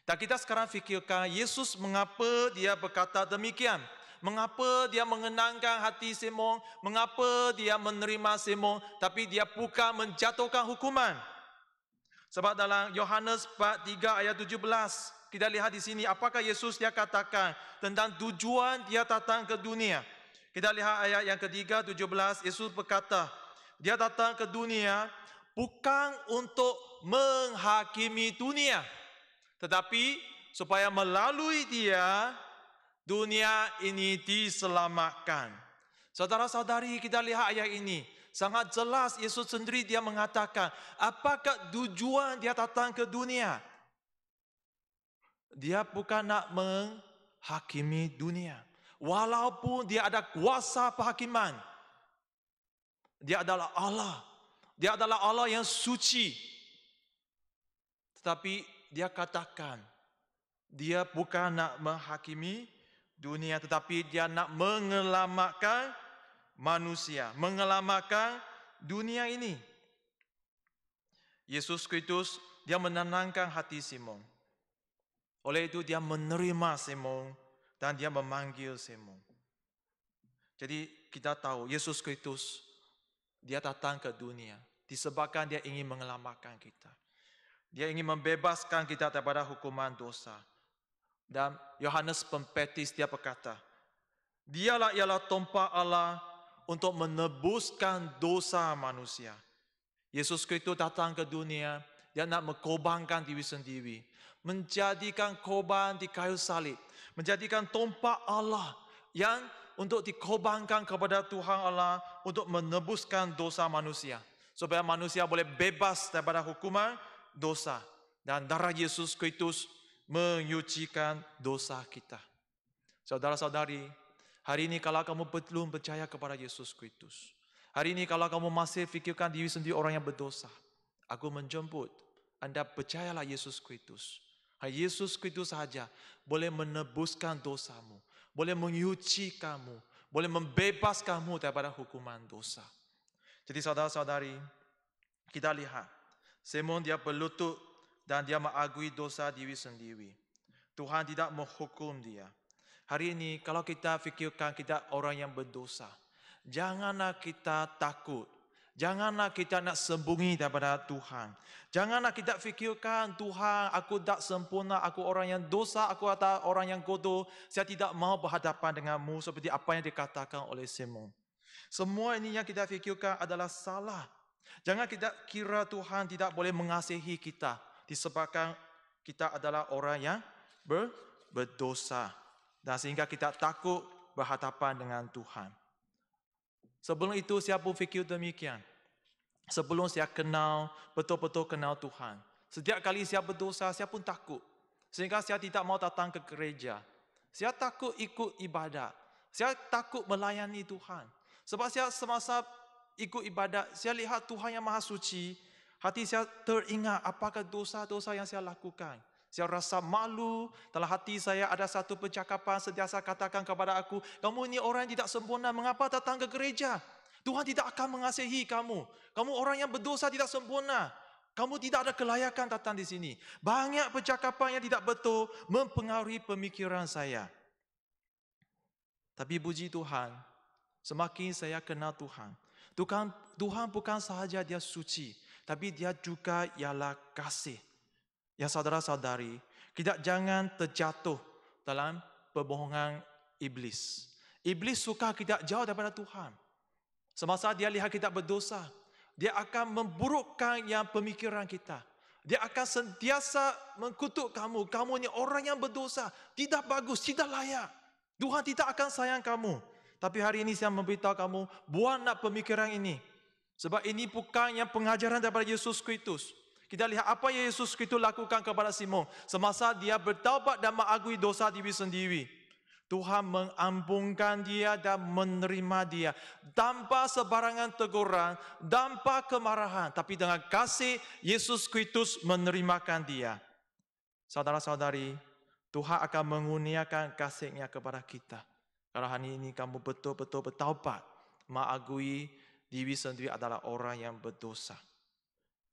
Dan kita sekarang fikirkan, Yesus mengapa dia berkata demikian? Mengapa dia mengenangkan hati Simon? Mengapa dia menerima Simon? Tapi dia bukan menjatuhkan hukuman. Sebab dalam Yohanes 3 ayat 17, kita lihat di sini apakah Yesus dia katakan tentang tujuan dia datang ke dunia. Kita lihat ayat yang ketiga 17, Yesus berkata, dia datang ke dunia bukan untuk menghakimi dunia, tetapi supaya melalui dia, dunia ini diselamatkan. Saudara-saudari, kita lihat ayat ini. Sangat jelas Yesus sendiri dia mengatakan, apakah tujuan dia datang ke dunia? Dia bukan nak menghakimi dunia. Walaupun dia ada kuasa penghakiman. Dia adalah Allah. Dia adalah Allah yang suci. Tetapi dia katakan, dia bukan nak menghakimi dunia, tetapi dia nak menyelamatkan manusia, menyelamatkan dunia ini. Yesus Kristus dia menenangkan hati Simon. Oleh itu dia menerima Simon dan dia memanggil Simon. Jadi kita tahu Yesus Kristus dia datang ke dunia disebabkan dia ingin menyelamatkan kita. Dia ingin membebaskan kita daripada hukuman dosa. Dan Yohanes Pembaptis dia berkata, dialah ialah tumpah Allah untuk menebuskan dosa manusia. Yesus Kristus datang ke dunia, dia nak mengkorbankan diri sendiri, menjadikan korban di kayu salib, menjadikan tumpah Allah yang untuk dikorbankan kepada Tuhan Allah untuk menebuskan dosa manusia, supaya manusia boleh bebas daripada hukuman dosa. Dan darah Yesus Kristus menyucikan dosa kita. Saudara-saudari, hari ini kalau kamu belum percaya kepada Yesus Kristus, hari ini kalau kamu masih fikirkan diri sendiri orang yang berdosa, aku menjemput anda percayalah Yesus Kristus. Yesus Kristus sahaja boleh menebuskan dosamu, boleh menyucikanmu, boleh membebaskanmu daripada hukuman dosa. Jadi saudara-saudari, kita lihat Simon dia berlutut dan dia mengakui dosa diri sendiri. Tuhan tidak menghukum dia. Hari ini kalau kita fikirkan kita orang yang berdosa, janganlah kita takut. Janganlah kita nak sembunyi daripada Tuhan. Janganlah kita fikirkan, Tuhan, aku tak sempurna, aku orang yang dosa, aku adalah orang yang kotor. Saya tidak mau berhadapan denganmu seperti apa yang dikatakan oleh Simon. Semua ini yang kita fikirkan adalah salah. Jangan kita kira Tuhan tidak boleh mengasihi kita disebabkan kita adalah orang yang berdosa. Dan sehingga kita takut berhadapan dengan Tuhan. Sebelum itu saya pun fikir demikian. Sebelum saya kenal, betul-betul kenal Tuhan. Setiap kali saya berdosa, saya pun takut. Sehingga saya tidak mau datang ke gereja. Saya takut ikut ibadat. Saya takut melayani Tuhan. Sebab saya semasa ikut ibadat, saya lihat Tuhan yang Maha Suci. Hati saya teringat apakah dosa-dosa yang saya lakukan. Saya rasa malu. Dalam hati saya ada satu percakapan sentiasa katakan kepada aku, kamu ini orang yang tidak sempurna, mengapa datang ke gereja? Tuhan tidak akan mengasihi kamu. Kamu orang yang berdosa tidak sempurna. Kamu tidak ada kelayakan datang di sini. Banyak percakapan yang tidak betul mempengaruhi pemikiran saya. Tapi puji Tuhan, semakin saya kenal Tuhan, Tuhan bukan sahaja dia suci, tapi dia juga ialah kasih. Ya saudara-saudari, kita jangan terjatuh dalam perbohongan iblis. Iblis suka kita jauh daripada Tuhan. Semasa dia lihat kita berdosa, dia akan memburukkan yang pemikiran kita. Dia akan sentiasa mengkutuk kamu. Kamu ni orang yang berdosa, tidak bagus, tidak layak. Tuhan tidak akan sayang kamu. Tapi hari ini saya memberitahu kamu, buang nak pemikiran ini. Sebab ini bukan yang pengajaran daripada Yesus Kristus. Kita lihat apa yang Yesus Kristus lakukan kepada Simon semasa dia bertaubat dan mengakui dosa diri sendiri. Tuhan mengampunkan dia dan menerima dia tanpa sebarangan teguran, tanpa kemarahan, tapi dengan kasih Yesus Kristus menerimakan dia. Saudara-saudari, Tuhan akan mengurniakan kasih-Nya kepada kita. Kalau hari ini kamu betul-betul bertaubat, mengakui diri sendiri adalah orang yang berdosa.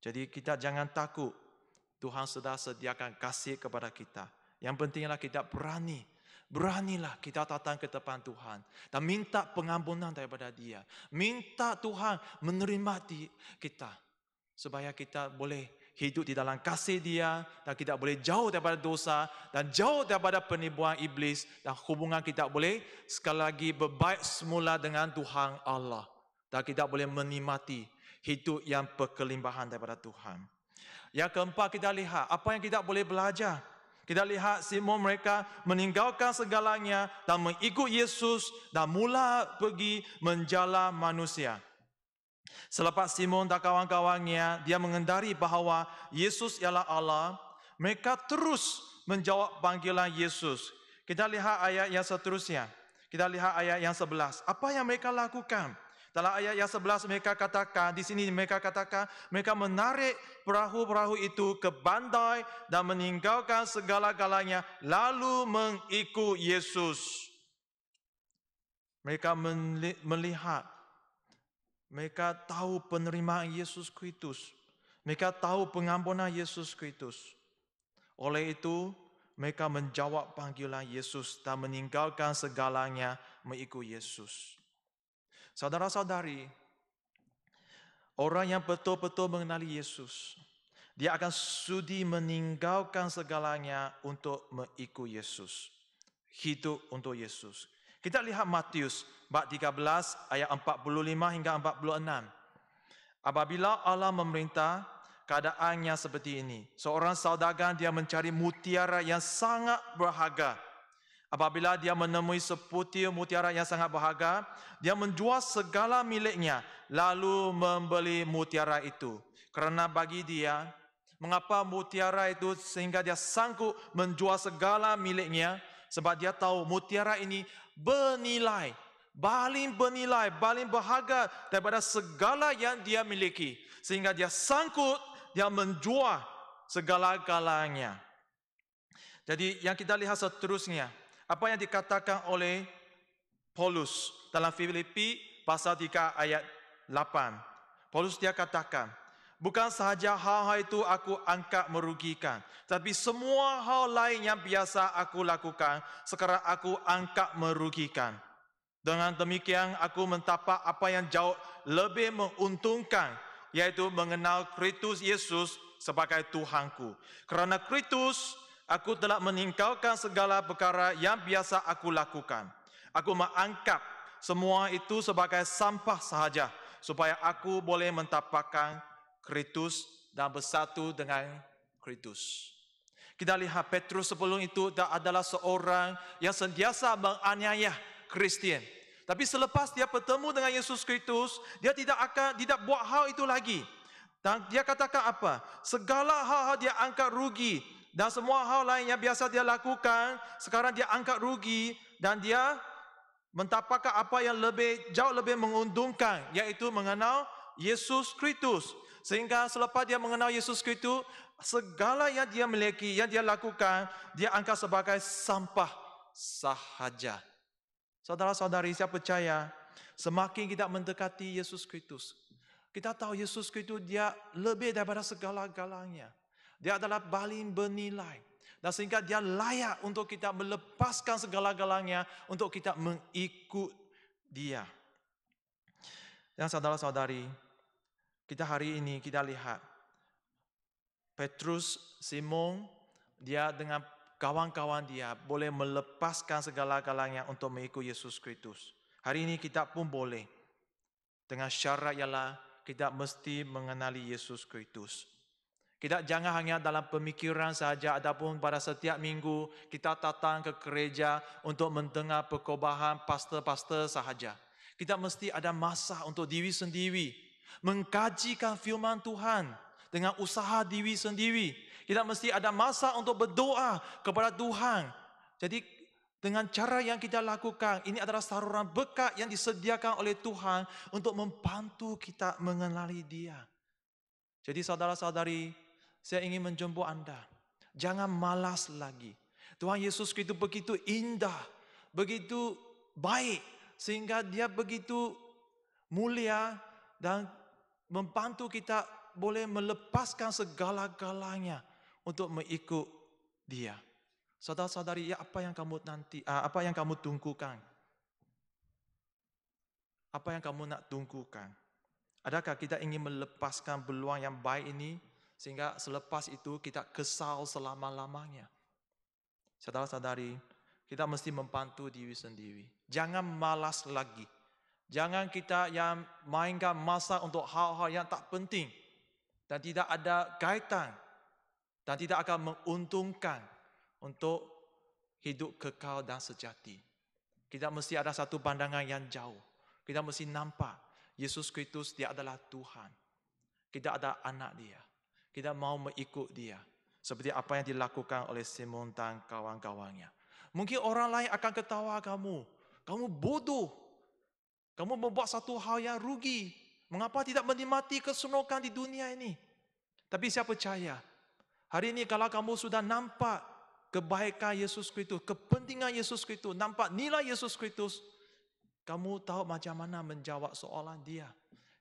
Jadi kita jangan takut. Tuhan sudah sediakan kasih kepada kita. Yang pentinglah kita beranilah kita datang ke depan Tuhan dan minta pengampunan daripada Dia. Minta Tuhan menerima kita supaya kita boleh hidup di dalam kasih Dia dan kita boleh jauh daripada dosa dan jauh daripada penipuan iblis dan hubungan kita boleh sekali lagi berbaik semula dengan Tuhan Allah dan kita boleh menikmati hidup yang berkelimpahan daripada Tuhan. Yang keempat, kita lihat apa yang kita boleh belajar. Kita lihat Simon mereka meninggalkan segalanya dan mengikut Yesus dan mula pergi menjala manusia. Selepas Simon dan kawan-kawannya, dia mengendari bahawa Yesus ialah Allah, mereka terus menjawab panggilan Yesus. Kita lihat ayat yang seterusnya. Kita lihat ayat yang 11. Apa yang mereka lakukan? Dalam ayat yang 11 mereka katakan, di sini mereka katakan, mereka menarik perahu-perahu itu ke bandar dan meninggalkan segala-galanya lalu mengikut Yesus. Mereka melihat, mereka tahu penerimaan Yesus Kristus. Mereka tahu pengampunan Yesus Kristus. Oleh itu, mereka menjawab panggilan Yesus dan meninggalkan segalanya mengikut Yesus. Saudara-saudari, orang yang betul-betul mengenali Yesus, dia akan sudi meninggalkan segalanya untuk mengikut Yesus. Hidup untuk Yesus. Kita lihat Matius bab 13 ayat 45 hingga 46. Apabila Allah memerintah, keadaannya seperti ini. Seorang saudagar dia mencari mutiara yang sangat berharga. Apabila dia menemui seputir mutiara yang sangat berharga, dia menjual segala miliknya, lalu membeli mutiara itu. Kerana bagi dia, mengapa mutiara itu sehingga dia sanggup menjual segala miliknya? Sebab dia tahu mutiara ini bernilai, paling bernilai, paling berharga daripada segala yang dia miliki. Sehingga dia sanggup, dia menjual segala-galanya. Jadi yang kita lihat seterusnya, apa yang dikatakan oleh Paulus dalam Filipi pasal 3 ayat 8. Paulus dia katakan, bukan sahaja hal-hal itu aku angkat merugikan, tapi semua hal lain yang biasa aku lakukan, sekarang aku angkat merugikan. Dengan demikian aku mentapak apa yang jauh lebih menguntungkan, yaitu mengenal Kristus Yesus sebagai Tuhanku. Kerana Kristus, aku telah meninggalkan segala perkara yang biasa aku lakukan. Aku menganggap semua itu sebagai sampah sahaja, supaya aku boleh mentapakkan Kristus dan bersatu dengan Kristus. Kita lihat Petrus sebelum itu adalah seorang yang sentiasa menganiaya Kristian. Tapi selepas dia bertemu dengan Yesus Kristus, dia tidak buat hal itu lagi. Dan dia katakan apa? Segala hal-hal dia angkat rugi. Dan semua hal lain yang biasa dia lakukan, sekarang dia angkat rugi dan dia mentapakkan apa yang jauh lebih menguntungkan, yaitu mengenal Yesus Kristus. Sehingga selepas dia mengenal Yesus Kristus, segala yang dia miliki, yang dia lakukan, dia angkat sebagai sampah sahaja. Saudara-saudari, saya percaya semakin kita mendekati Yesus Kristus, kita tahu Yesus Kristus dia lebih daripada segala-galanya. Dia adalah paling bernilai. Dan sehingga dia layak untuk kita melepaskan segala-galanya untuk kita mengikut dia. Dan saudara-saudari, kita hari ini kita lihat Petrus, Simon, dia dengan kawan-kawan dia boleh melepaskan segala-galanya untuk mengikut Yesus Kristus. Hari ini kita pun boleh. Dengan syarat ialah kita mesti mengenali Yesus Kristus. Kita jangan hanya dalam pemikiran saja ataupun pada setiap minggu kita datang ke gereja untuk mendengar perkhotbahan pastor-pastor sahaja. Kita mesti ada masa untuk diri sendiri. mengkajikan firman Tuhan dengan usaha diri sendiri. Kita mesti ada masa untuk berdoa kepada Tuhan. Jadi dengan cara yang kita lakukan, ini adalah saluran berkat yang disediakan oleh Tuhan untuk membantu kita mengenali Dia. Jadi saudara-saudari, saya ingin menjemput Anda. Jangan malas lagi. Tuhan Yesus Kristus begitu indah, begitu baik, sehingga Dia begitu mulia dan membantu kita boleh melepaskan segala-galanya untuk mengikut Dia. Saudara-saudari, apa yang kamu tunggukan? Apa yang kamu nak tunggukan? Adakah kita ingin melepaskan peluang yang baik ini sehingga selepas itu kita kesal selama-lamanya? Saudara-saudari, kita mesti membantu diri sendiri. Jangan malas lagi. Jangan kita yang mainkan masa untuk hal-hal yang tak penting dan tidak ada kaitan dan tidak akan menguntungkan untuk hidup kekal dan sejati. Kita mesti ada satu pandangan yang jauh. Kita mesti nampak Yesus Kristus Dia adalah Tuhan. Kita ada anak Dia. Kita mau mengikut Dia. Seperti apa yang dilakukan oleh Simon dan kawan-kawannya. Mungkin orang lain akan ketawa kamu. Kamu bodoh. Kamu membuat satu hal yang rugi. Mengapa tidak menikmati keseronokan di dunia ini? Tapi saya percaya, hari ini kalau kamu sudah nampak kebaikan Yesus Kristus, kepentingan Yesus Kristus, nampak nilai Yesus Kristus, kamu tahu macam mana menjawab soalan Dia.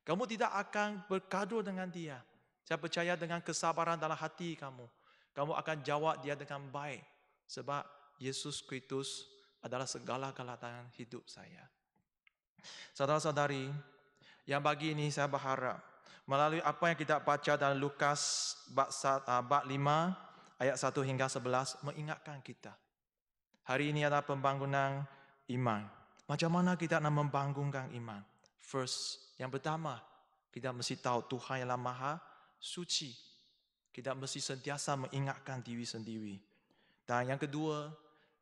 Kamu tidak akan bergaduh dengan Dia. Saya percaya dengan kesabaran dalam hati kamu, kamu akan jawab Dia dengan baik. Sebab Yesus Kristus adalah segala-galanya dalam hidup saya. Saudara-saudari, yang bagi ini saya berharap melalui apa yang kita baca dalam Lukas bab 5 ayat 1 hingga 11 mengingatkan kita. Hari ini adalah pembangunan iman. Macam mana kita nak membangunkan iman? First, yang pertama, kita mesti tahu Tuhan yang Maha Suci. Kita mesti sentiasa mengingatkan diri sendiri. Dan yang kedua,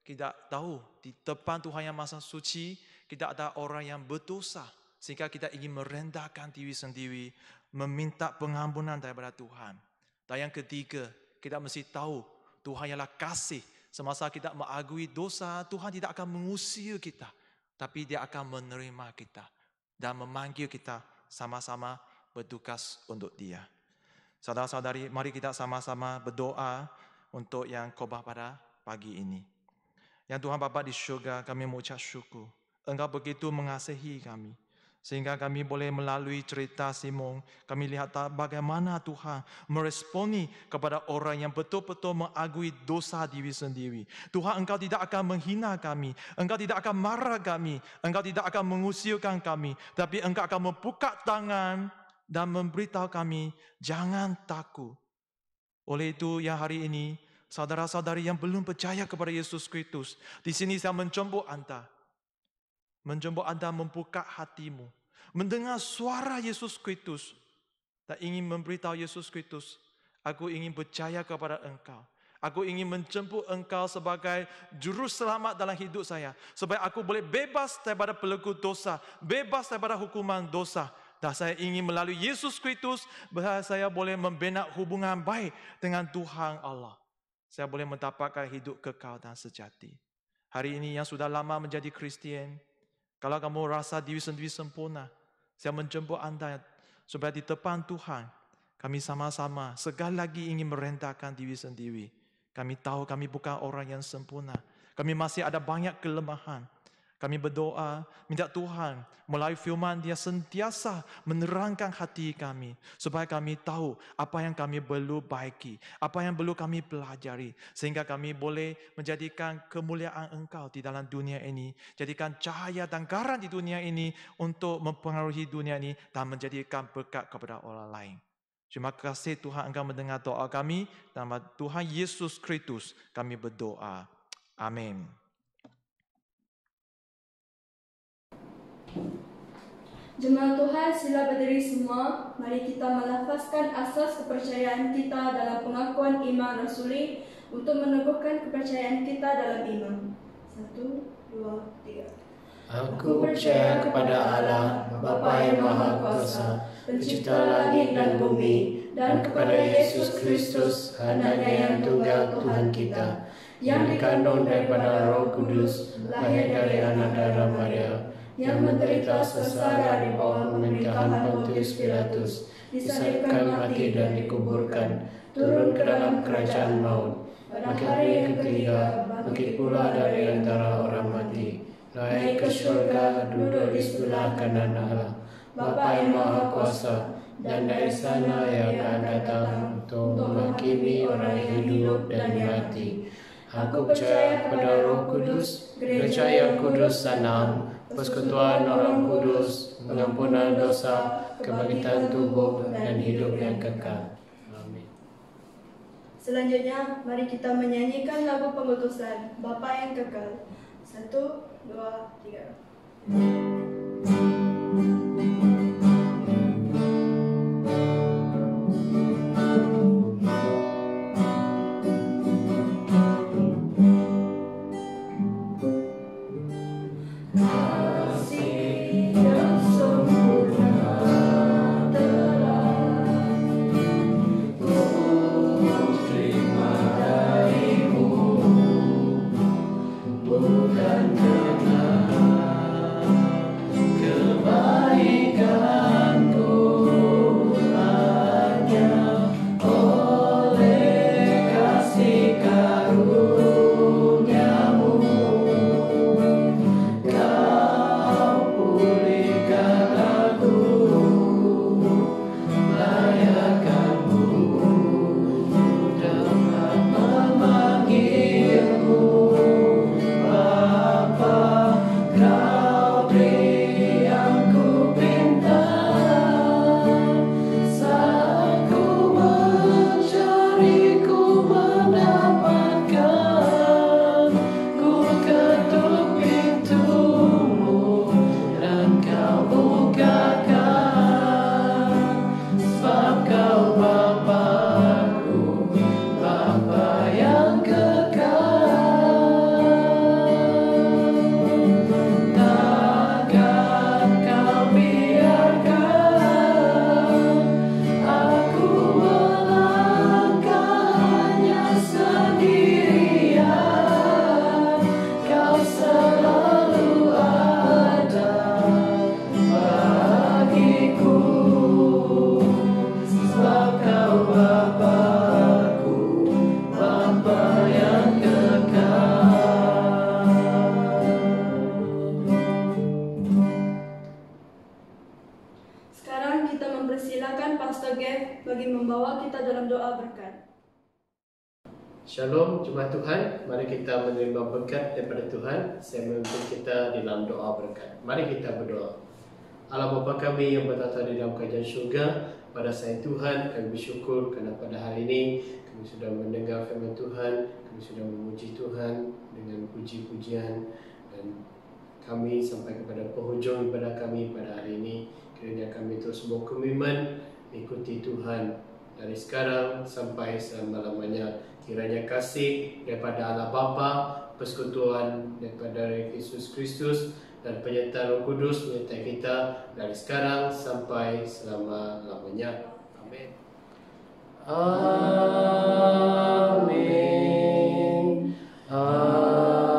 kita tahu di depan Tuhan yang Maha Suci, kita ada orang yang berdosa. Sehingga kita ingin merendahkan diri sendiri, meminta pengampunan daripada Tuhan. Dan yang ketiga, kita mesti tahu Tuhan ialah kasih. Semasa kita mengakui dosa, Tuhan tidak akan mengusir kita. Tapi Dia akan menerima kita. Dan memanggil kita sama-sama bertugas untuk Dia. Saudara-saudari, mari kita sama-sama berdoa untuk yang khotbah pada pagi ini. Yang Tuhan Bapa di syurga, kami mengucap syukur. Engkau begitu mengasihi kami. Sehingga kami boleh melalui cerita Simon, kami lihat bagaimana Tuhan meresponi kepada orang yang betul-betul mengakui dosa diri sendiri. Tuhan, Engkau tidak akan menghina kami. Engkau tidak akan marah kami. Engkau tidak akan mengusirkan kami. Tapi Engkau akan membuka tangan dan memberitahu kami, jangan takut. Oleh itu, yang hari ini, saudara-saudari yang belum percaya kepada Yesus Kristus, di sini saya menjemput Anda. Menjemput Anda membuka hatimu, mendengar suara Yesus Kristus, dan ingin memberitahu Yesus Kristus, aku ingin percaya kepada Engkau. Aku ingin menjemput Engkau sebagai juru selamat dalam hidup saya, supaya aku boleh bebas daripada pelenggu dosa, bebas daripada hukuman dosa. Dan saya ingin melalui Yesus Kristus, saya boleh membina hubungan baik dengan Tuhan Allah. Saya boleh mendapatkan hidup kekal dan sejati. Hari ini yang sudah lama menjadi Kristian, kalau kamu rasa diri sendiri sempurna, saya menjemput Anda supaya di depan Tuhan, kami sama-sama sekali lagi ingin merendahkan diri sendiri. Kami tahu kami bukan orang yang sempurna. Kami masih ada banyak kelemahan. Kami berdoa, minta Tuhan melalui firman Dia sentiasa menerangkan hati kami. Supaya kami tahu apa yang kami perlu baiki, apa yang perlu kami pelajari. Sehingga kami boleh menjadikan kemuliaan Engkau di dalam dunia ini. Jadikan cahaya dan garam di dunia ini untuk mempengaruhi dunia ini dan menjadikan berkat kepada orang lain. Terima kasih Tuhan Engkau mendengar doa kami. Nama Tuhan Yesus Kristus kami berdoa. Amin. Jemaat Tuhan, sila berdiri semua. Mari kita melafazkan asas kepercayaan kita dalam pengakuan iman rasuli untuk meneguhkan kepercayaan kita dalam iman. 1, 2, 3. Aku percaya kepada Allah, Bapa yang Maha Kuasa, Pencipta langit dan bumi, dan kepada Yesus Kristus, anaknya yang tunggal Tuhan kita, yang dikandung daripada Roh Kudus, lahir dari anak darah Maria, yang menderita sengsara di bawah pemerintahan Pontius Pilatus, disalibkan, mati dan dikuburkan, turun ke dalam kerajaan maut. Pada hari yang ketiga, bangkit pula dari antara orang mati, naik ke surga, duduk di sebelah kanan Allah, Bapa yang Maha Kuasa, dan dari sana Ia akan datang untuk menghakimi orang yang hidup dan mati. Aku percaya kepada Roh Kudus, gereja yang kudus sanam, persekutuan orang kudus, pengampunan dosa, kebangkitan tubuh, dan hidup yang kekal. Amin. Selanjutnya, mari kita menyanyikan lagu pengutusan Bapa yang Kekal. 1, 2, 3. Shalom jemaat Tuhan, mari kita menerima berkat daripada Tuhan. Saya memimpin kita dalam doa berkat. Mari kita berdoa. Allah Bapa kami yang bertata di dalam kerajaan syurga, pada saya Tuhan, kami bersyukur kerana pada hari ini kami sudah mendengar firman Tuhan, kami sudah memuji Tuhan dengan puji-pujian, dan kami sampai kepada penghujung ibadah kami pada hari ini. Kiranya kami terus berkomitmen mengikuti Tuhan dari sekarang sampai selama-lamanya. Kiranya kasih daripada Allah Bapa, persekutuan daripada Yesus Kristus, dan penyertaan Roh Kudus menyertai kita dari sekarang sampai selama-lamanya. Amin. Amin. Amin.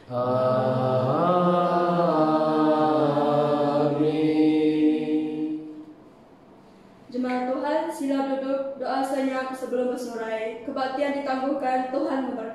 Amin. Jemaat Tuhan, sila duduk, doa senyap sebelum bersorai. Kebaktian ditangguhkan, Tuhan memberkati.